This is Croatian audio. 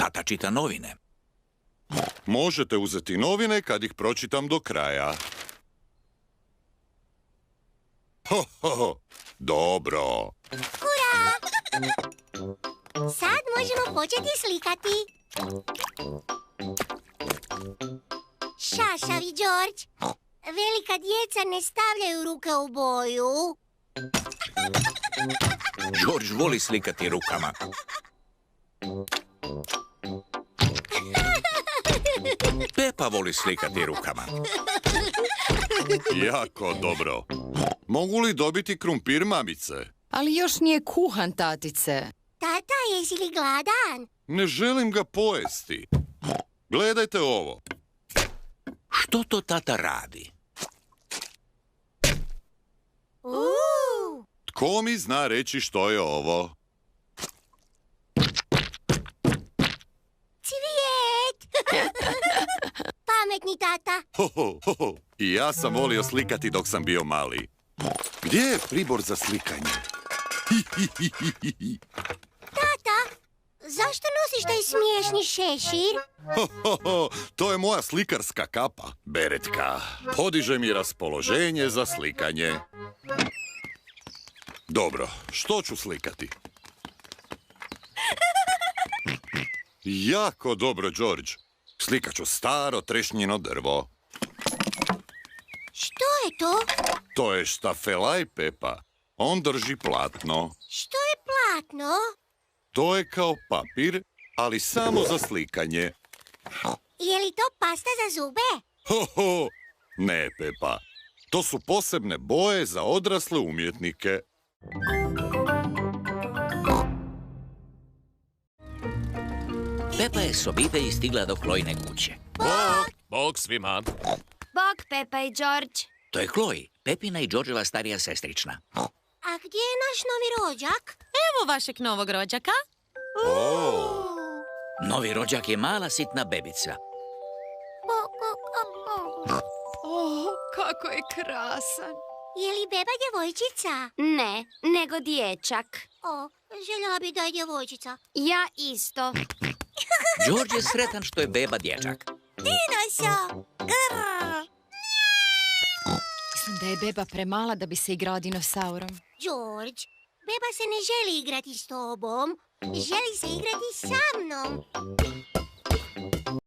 Tata čita novine. Možete uzeti novine kad ih pročitam do kraja. Ho, ho, ho. Dobro. Hurra! Sad možemo početi slikati. Šašavi, George. Velika djeca ne stavljaju ruke u boju. George voli slikati rukama. Pepa voli slikati rukama. Jako dobro. Mogu li dobiti krumpir, mamice? Ali još nije kuhan, tatice. Tata, jesi li gladan? Ne želim ga pojesti. Gledajte ovo. Što to tata radi? Tko mi zna reći što je ovo? Cvijet! Pametni tata. Ho, ho, ho, ho. I ja sam volio slikati dok sam bio mali. Gdje je pribor za slikanje? Tata, zašto nosiš taj smiješni šešir? Ho, ho, ho. To je moja slikarska kapa, beretka. Podiže mi raspoloženje za slikanje. Dobro, što ću slikati? Jako dobro, George. Slikat ću staro trešnjino drvo. Što je to? To je štafelaj, Pepa. On drži platno. Što je platno? To je kao papir, ali samo za slikanje. Je li to pasta za zube? Ho, ho. Ne, Pepa. To su posebne boje za odrasle umjetnike. Pepa je s obitelji stigla do Chloine kuće. Bog svima. Bog, Pepa i George. To je Chloe, Pepina i Georgeova starija sestrična. A gdje je naš novi rođak? Evo vašeg novog rođaka. Novi rođak je mala sitna bebica. Kako je krasan. Je li beba djevojčica? Ne, nego dječak. O, željela bi da je djevojčica. Ja isto. George je sretan što je beba dječak. Dinoso! Mislim da je beba premala da bi se igrala dinosaurom. George, beba se ne želi igrati s tobom. Želi se igrati sa mnom.